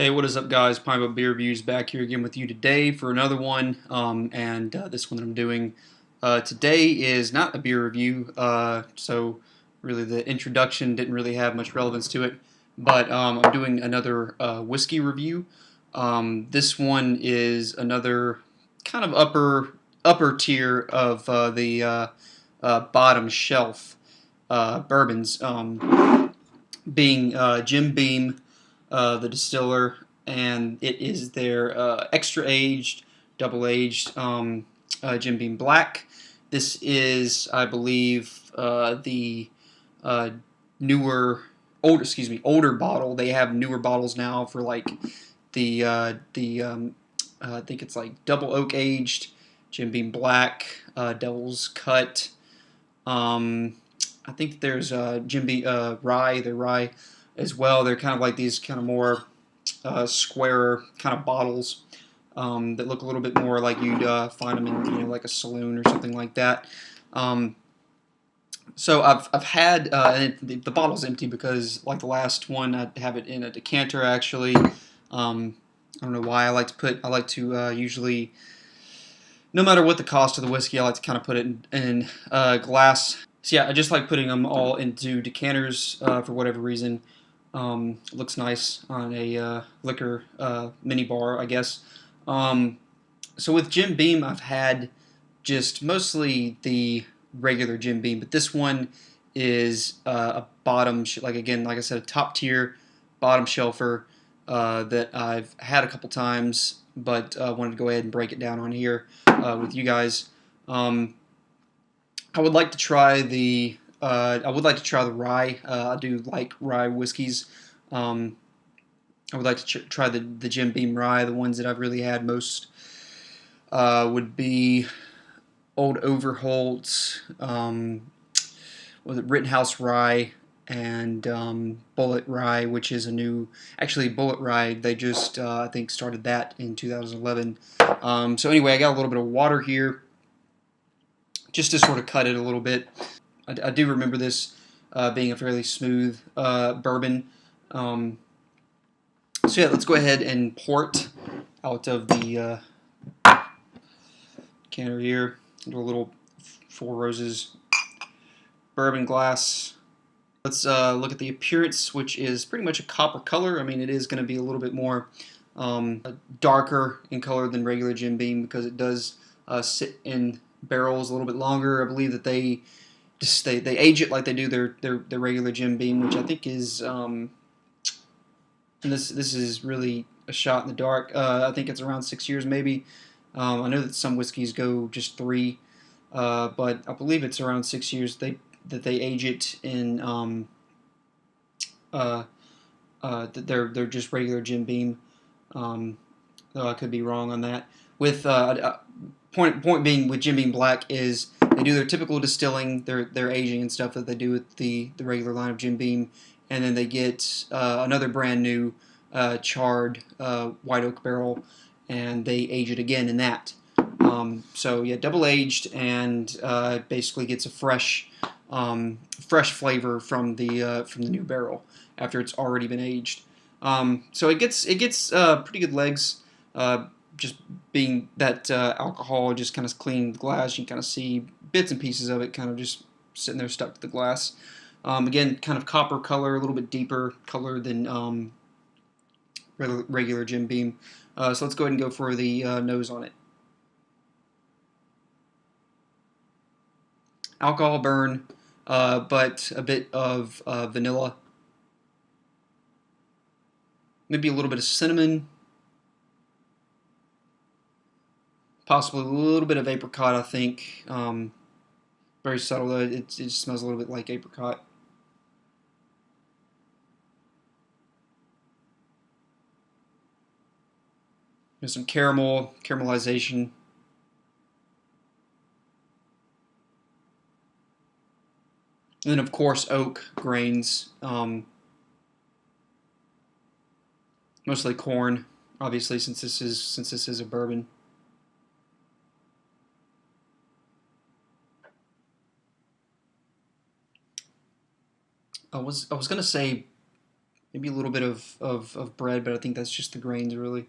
Hey, what is up, guys? Pineapple Beer Reviews back here again with you today for another one. This one that I'm doing today is not a beer review, so really the introduction didn't really have much relevance to it. But I'm doing another whiskey review. This one is another kind of upper tier of the bottom shelf bourbons, being Jim Beam, the distiller, and it is their extra aged, double aged Jim Beam Black. This is, I believe, the uh, older bottle. They have newer bottles now for like the I think it's like double oak aged Jim Beam Black, Devil's Cut. Um, I think there's Jim Beam rye. They're rye as well. They're kind of like these kind of more square kind of bottles that look a little bit more like you'd find them in like a saloon or something like that. Um, so I've had and the bottle's empty because like the last one I have it in a decanter actually. I don't know why I like to usually, no matter what the cost of the whiskey, I like to kind of put it in glass. So yeah, I just like putting them all into decanters for whatever reason. Looks nice on a liquor mini bar, I guess. Um, so with Jim Beam, I've had just mostly the regular Jim Beam, but this one is a bottom, like again, like I said, a top tier bottom shelfer that I've had a couple times, but wanted to go ahead and break it down on here with you guys. Um, I would like to try the rye. I do like rye whiskeys. Um, I would like to try the Jim Beam rye. The ones that I've really had most would be Old Overholt, was it Rittenhouse Rye, and Bullet Rye, which is a new, actually Bullet Rye. They just I think started that in 2011. So anyway, I got a little bit of water here just to sort of cut it a little bit. I do remember this being a fairly smooth bourbon. So yeah, let's go ahead and pour it out of the canner here into a little Four Roses bourbon glass. Let's look at the appearance, which is pretty much a copper color. I mean, it is going to be a little bit more darker in color than regular Jim Beam because it does sit in barrels a little bit longer. I believe that they age it like they do their regular Jim Beam, which I think is and this is really a shot in the dark. I think it's around 6 years maybe. I know that some whiskeys go just 3, but I believe it's around 6 years that they age it in. That they're just regular Jim Beam. Though I could be wrong on that. With point being with Jim Beam Black is they do their typical distilling, their aging and stuff that they do with the regular line of Jim Beam, and then they get another brand new charred white oak barrel, and they age it again in that. So yeah, double aged, and basically gets a fresh flavor from the new barrel after it's already been aged. So it gets pretty good legs. Just being that alcohol just kind of cleaning the glass, you can kind of see bits and pieces of it kind of just sitting there stuck to the glass. Again, kind of copper color, a little bit deeper color than regular Jim Beam. So let's go ahead and go for the nose on it. Alcohol burn, but a bit of vanilla. Maybe a little bit of cinnamon. Possibly a little bit of apricot, I think. Very subtle, though. It smells a little bit like apricot. There's some caramelization. And then, of course, oak grains. Mostly corn, obviously, since this is a bourbon. I was gonna say Maybe a little bit of bread, but I think that's just the grains really.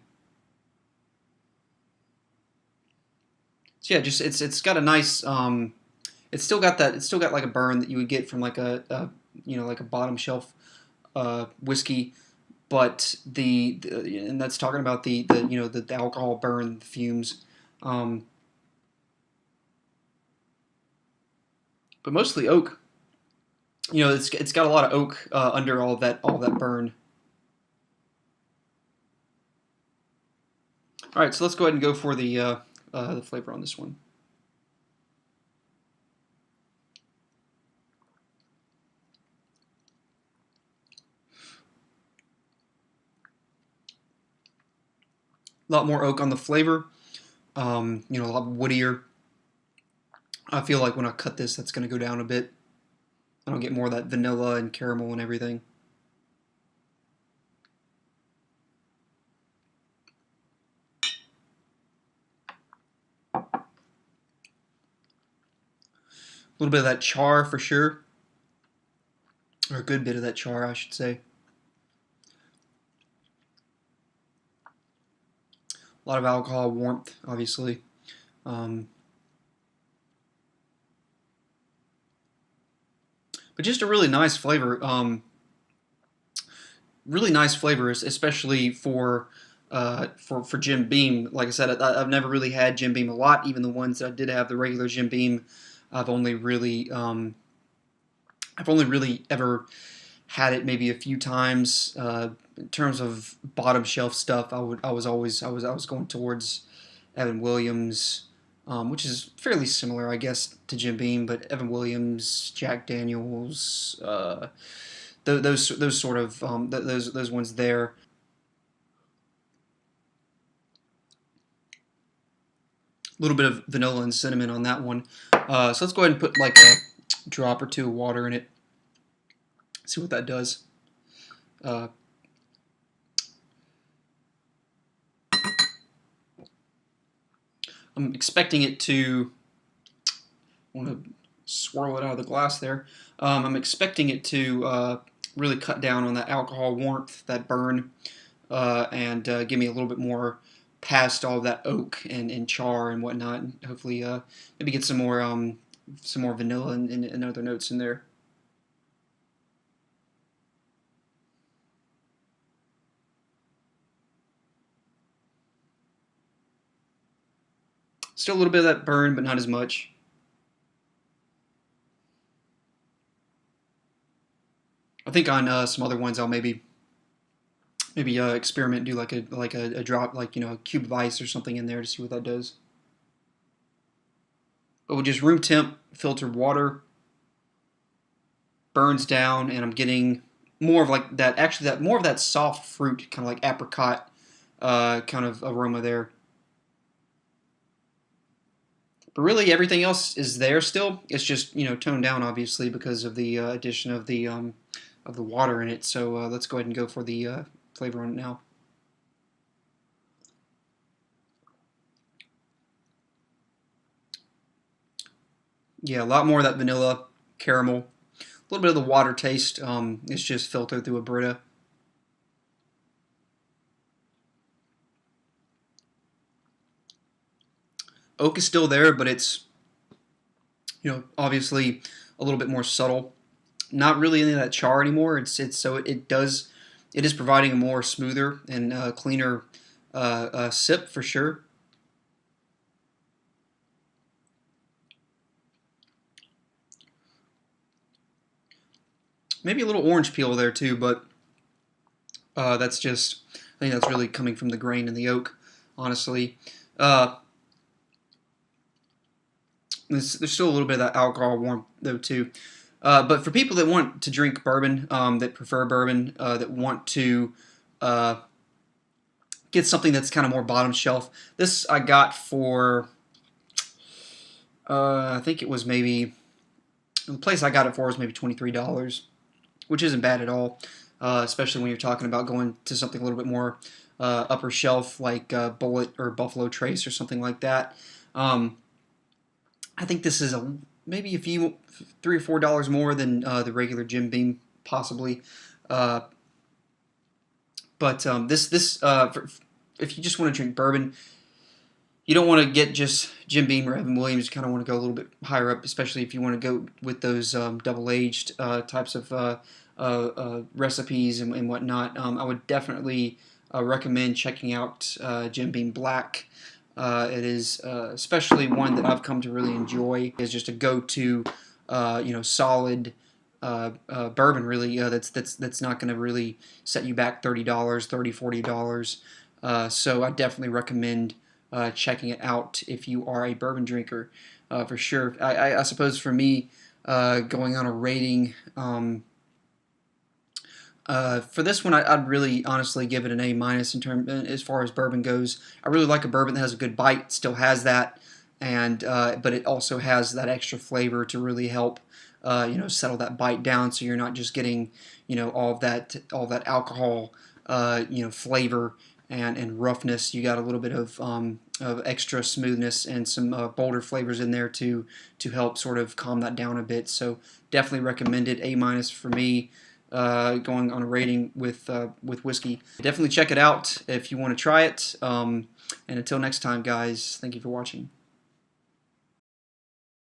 So yeah, just it's got a nice it's still got like a burn that you would get from like a you know like a bottom shelf whiskey, but and that's talking about the you know the alcohol burn, the fumes, um, but mostly oak. You know, it's got a lot of oak under all that burn. All right, so let's go ahead and go for the flavor on this one. A lot more oak on the flavor. You know, a lot woodier. I feel like when I cut this, that's going to go down a bit. I don't get more of that vanilla and caramel and everything. A little bit of that char for sure, or a good bit of that char, I should say. A lot of alcohol, warmth, obviously. Um, but just a really nice flavor. Really nice flavors, especially for Jim Beam. Like I said, I've never really had Jim Beam a lot. Even the ones that I did have, the regular Jim Beam, I've only really I've only really ever had it maybe a few times. In terms of bottom shelf stuff, I was going towards Evan Williams, which is fairly similar, I guess, to Jim Beam, but Evan Williams, Jack Daniels, those sort of those ones there. A little bit of vanilla and cinnamon on that one. So let's go ahead and put like a drop or two of water in it. See what that does. Uh, I'm expecting it to. I want to swirl it out of the glass there. I'm expecting it to really cut down on that alcohol warmth, that burn, and give me a little bit more past all that oak and char and whatnot. And hopefully, maybe get some more vanilla and other notes in there. Still a little bit of that burn, but not as much. I think on some other ones I'll maybe experiment, do like a drop, like you know, a cube of ice or something in there to see what that does. But with just room temp filtered water, burns down, and I'm getting more of like that. Actually, that more of that soft fruit, kind of like apricot kind of aroma there. But really, everything else is there still. It's just you know toned down, obviously, because of the addition of the water in it. So let's go ahead and go for the flavor on it now. Yeah, a lot more of that vanilla, caramel, a little bit of the water taste. It's just filtered through a Brita. Oak is still there, but it's you know obviously a little bit more subtle. Not really any of that char anymore. It's so it is providing a more smoother and cleaner sip for sure. Maybe a little orange peel there too, but that's just I think that's really coming from the grain and the oak. Honestly, uh, there's still a little bit of that alcohol warmth though too. But for people that want to drink bourbon, that prefer bourbon, that want to uh, get something that's kind of more bottom shelf, this I got for I think it was maybe the place I got it for was maybe $23, which isn't bad at all, especially when you're talking about going to something a little bit more upper shelf like Bullet or Buffalo Trace or something like that. Um, I think this is a maybe a few $3 or $4 more than the regular Jim Beam, possibly. Uh, But if you just want to drink bourbon, you don't want to get just Jim Beam or Evan Williams. You kind of want to go a little bit higher up, especially if you want to go with those double-aged types of recipes and whatnot. I would definitely recommend checking out Jim Beam Black. It is especially one that I've come to really enjoy. It's just a go-to, solid bourbon. Really, that's not going to really set you back $30, $40. So I definitely recommend checking it out if you are a bourbon drinker, for sure. I suppose for me, going on a rating. For this one, I'd really honestly give it an A minus as far as bourbon goes. I really like a bourbon that has a good bite, still has that, and but it also has that extra flavor to really help settle that bite down, so you're not just getting all that alcohol flavor and roughness. You got a little bit of extra smoothness and some bolder flavors in there to help sort of calm that down a bit. So definitely recommend it. A minus for me. Going on a rating with whiskey. Definitely check it out if you want to try it. And until next time, guys, thank you for watching.